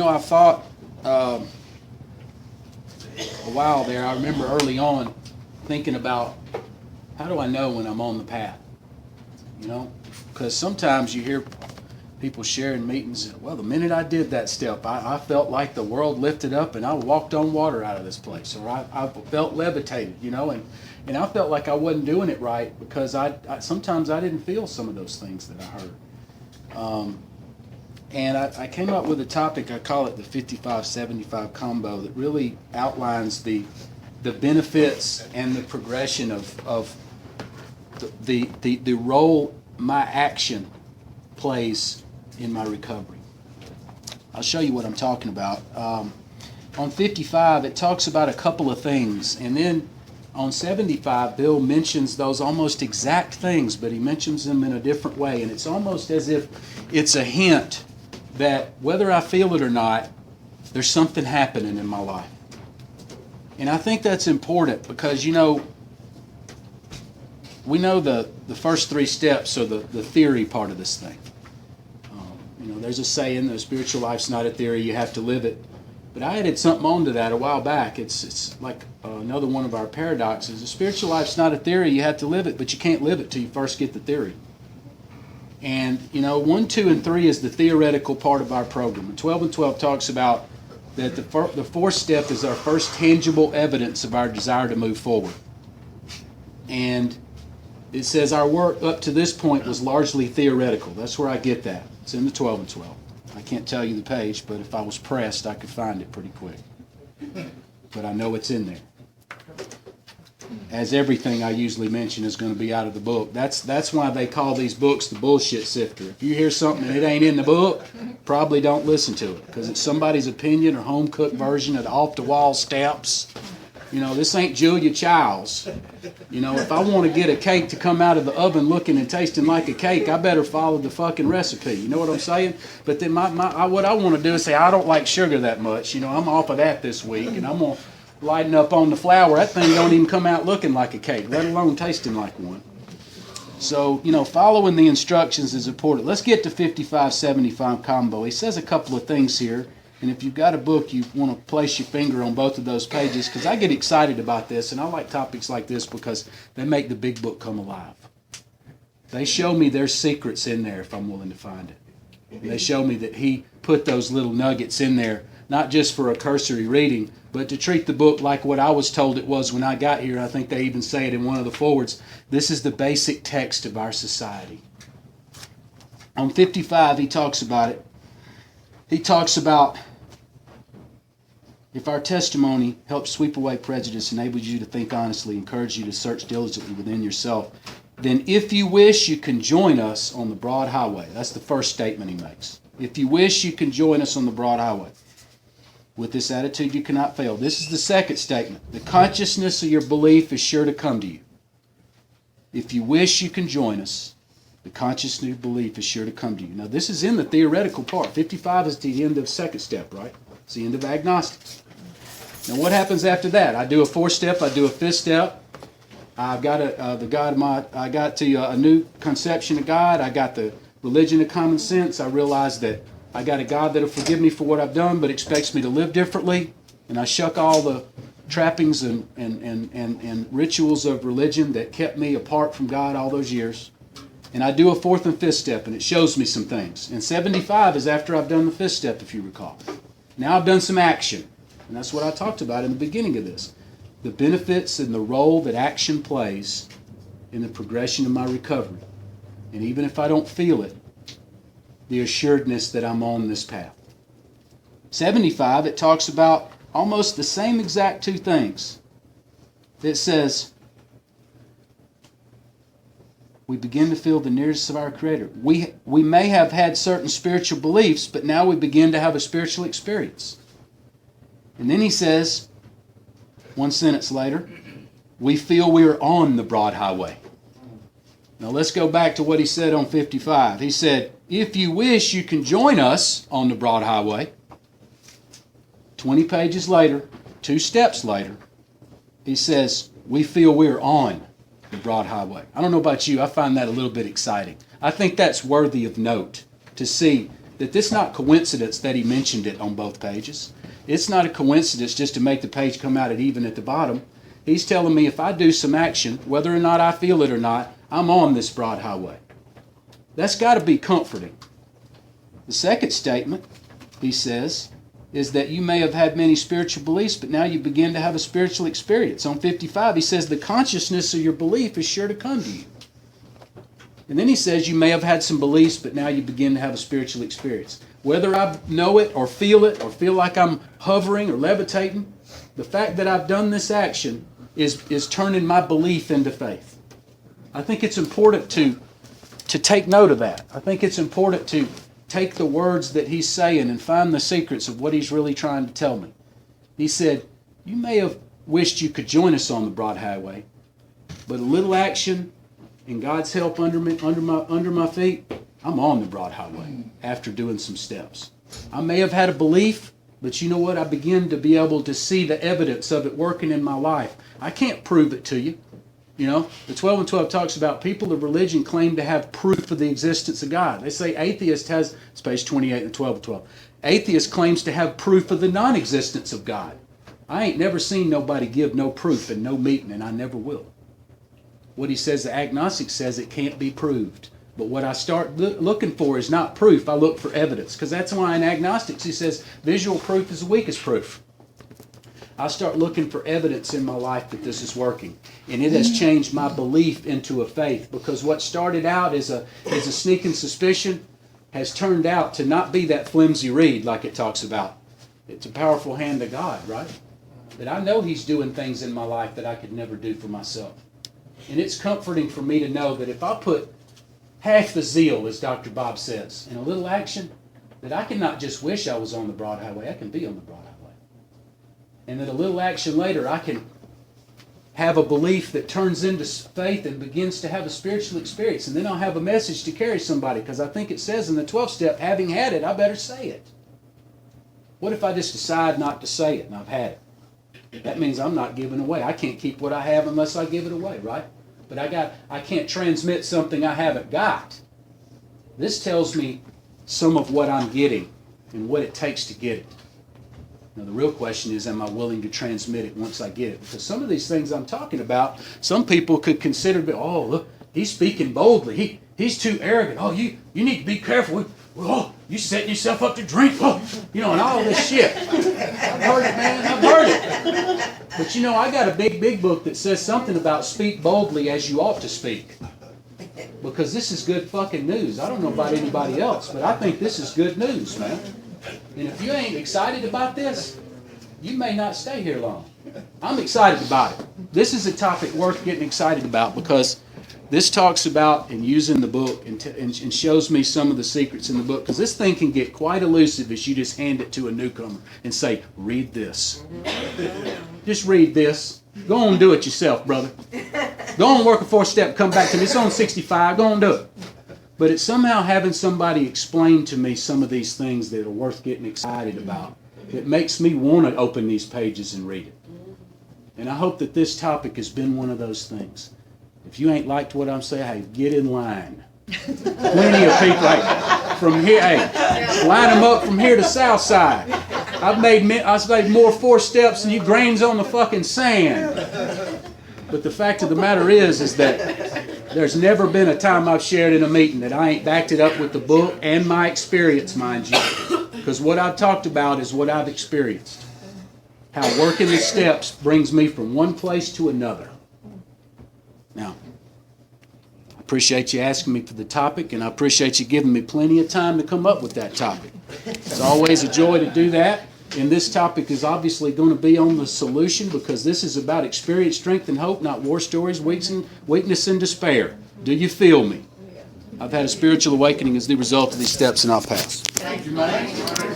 I thought a while there, I remember early on thinking about how do I know when I'm on the path? Because sometimes you hear people share in meetings, well, the minute I did that step, I felt like the world lifted up and I walked on water out of this place, or I felt levitated, and I felt like I wasn't doing it right because sometimes I didn't feel some of those things that I heard. And I came up with a topic, I call it the 55-75 combo, that really outlines the benefits and the progression of the role my action plays in my recovery. I'll show you what I'm talking about. On 55, it talks about a couple of things, and then on 75, Bill mentions those almost exact things, but he mentions them in a different way, and it's almost as if it's a hint that whether I feel it or not, there's something happening in my life. And I think that's important because, we know the first three steps are the theory part of this thing. There's a saying, the spiritual life's not a theory, you have to live it. But I added something onto that a while back. It's like another one of our paradoxes. The spiritual life's not a theory, you have to live it, but you can't live it till you first get the theory. And, 1, 2, and 3 is the theoretical part of our program. And 12 and 12 talks about that the fourth step is our first tangible evidence of our desire to move forward. And it says our work up to this point was largely theoretical. That's where I get that. It's in the 12 and 12. I can't tell you the page, but if I was pressed, I could find it pretty quick. But I know it's in there. As everything I usually mention is going to be out of the book. That's why they call these books the bullshit sifter. If you hear something and it ain't in the book, probably don't listen to it, because it's somebody's opinion or home-cooked version of the off-the-wall steps. This ain't Julia Childs. If I want to get a cake to come out of the oven looking and tasting like a cake, I better follow the fucking recipe. You know what I'm saying? But then what I want to do is say, I don't like sugar that much. I'm off of that this week, and I'm going to lighten up on the flour. That thing don't even come out looking like a cake, let alone tasting like one. So, following the instructions is important. Let's get to 55-75 combo. He says a couple of things here. And if you've got a book, you want to place your finger on both of those pages, because I get excited about this, and I like topics like this because they make the big book come alive. They show me there's secrets in there if I'm willing to find it. And they show me that he put those little nuggets in there, not just for a cursory reading, but to treat the book like what I was told it was when I got here. I think they even say it in one of the forwards. This is the basic text of our society. On 55, he talks about it. He talks about if our testimony helps sweep away prejudice, enables you to think honestly, encourages you to search diligently within yourself, then if you wish, you can join us on the broad highway. That's the first statement he makes. If you wish, you can join us on the broad highway. With this attitude, you cannot fail. This is the second statement. The consciousness of your belief is sure to come to you. If you wish, you can join us. The consciousness of your belief is sure to come to you. Now, this is in the theoretical part. 55 is the end of second step, right? It's the end of agnostics. Now, what happens after that? I do a fourth step. I do a fifth step. I've got I got to a new conception of God. I got the religion of common sense. I realize that I got a God that'll forgive me for what I've done, but expects me to live differently. And I shuck all the trappings and rituals of religion that kept me apart from God all those years. And I do a fourth and fifth step, and it shows me some things. And 75 is after I've done the fifth step, if you recall. Now I've done some action. And that's what I talked about in the beginning of this. The benefits and the role that action plays in the progression of my recovery. And even if I don't feel it, the assuredness that I'm on this path. 75, it talks about almost the same exact two things. It says, we begin to feel the nearness of our Creator. We may have had certain spiritual beliefs, but now we begin to have a spiritual experience. And then he says, one sentence later, we feel we are on the broad highway. Now let's go back to what he said on 55. He said, if you wish, you can join us on the broad highway. 20 pages later, 2 steps later, he says, we feel we're on the broad highway. I don't know about you, I find that a little bit exciting. I think that's worthy of note, to see that this not coincidence that he mentioned it on both pages. It's not a coincidence just to make the page come out at even at the bottom. He's telling me if I do some action, whether or not I feel it or not, I'm on this broad highway. That's got to be comforting. The second statement, he says, is that you may have had many spiritual beliefs, but now you begin to have a spiritual experience. On 55, he says the consciousness of your belief is sure to come to you. And then he says you may have had some beliefs, but now you begin to have a spiritual experience. Whether I know it or feel like I'm hovering or levitating, the fact that I've done this action is turning my belief into faith. I think it's important to take note of that. I think it's important to take the words that he's saying and find the secrets of what he's really trying to tell me. He said, you may have wished you could join us on the broad highway, but a little action and God's help under my feet, I'm on the broad highway after doing some steps. I may have had a belief, but you know what? I begin to be able to see the evidence of it working in my life. I can't prove it to you. You know, the 12 and 12 talks about people of religion claim to have proof of the existence of God. They say atheist has, it's page 28 and 12 and 12. Atheist claims to have proof of the non-existence of God. I ain't never seen nobody give no proof and no meeting, and I never will. What he says, the agnostic says it can't be proved. But what I start looking for is not proof. I look for evidence. Because that's why in agnostics he says visual proof is the weakest proof. I start looking for evidence in my life that this is working. And it has changed my belief into a faith. Because what started out as a sneaking suspicion has turned out to not be that flimsy reed like it talks about. It's a powerful hand of God, right? That I know he's doing things in my life that I could never do for myself. And it's comforting for me to know that if I put half the zeal, as Dr. Bob says, in a little action, that I can not just wish I was on the broad highway, I can be on the broad highway. And that a little action later, I can have a belief that turns into faith and begins to have a spiritual experience. And then I'll have a message to carry somebody, because I think it says in the 12th step, having had it, I better say it. What if I just decide not to say it and I've had it? That means I'm not giving away. I can't keep what I have unless I give it away, right? But I can't transmit something I haven't got. This tells me some of what I'm getting and what it takes to get it. Now the real question is, am I willing to transmit it once I get it? Because some of these things I'm talking about, some people could consider, oh, look, he's speaking boldly. He's too arrogant. Oh, you need to be careful. Oh, you setting yourself up to drink. Oh, and all this shit. I've heard it, man. I've heard it. But I got a big book that says something about speak boldly as you ought to speak. Because this is good fucking news. I don't know about anybody else, but I think this is good news, man. And if you ain't excited about this, you may not stay here long. I'm excited about it. This is a topic worth getting excited about, because this talks about and using the book and shows me some of the secrets in the book. Because this thing can get quite elusive if you just hand it to a newcomer and say, read this. Just read this. Go on and do it yourself, brother. Go on and work a 4-step, come back to me. It's on 65. Go on and do it. But it's somehow having somebody explain to me some of these things that are worth getting excited about. It makes me want to open these pages and read it. And I hope that this topic has been one of those things. If you ain't liked what I'm saying, hey, get in line. Plenty of people, from here, line them up from here to Southside. I've made more 4 steps than you grains on the fucking sand. But the fact of the matter is that there's never been a time I've shared in a meeting that I ain't backed it up with the book and my experience, mind you. Because what I've talked about is what I've experienced. How working the steps brings me from one place to another. Now, I appreciate you asking me for the topic, and I appreciate you giving me plenty of time to come up with that topic. It's always a joy to do that. And this topic is obviously going to be on the solution, because this is about experience, strength, and hope, not war stories, weakness, and despair. Do you feel me? I've had a spiritual awakening as the result of these steps, and I'll pass. Thank you, man.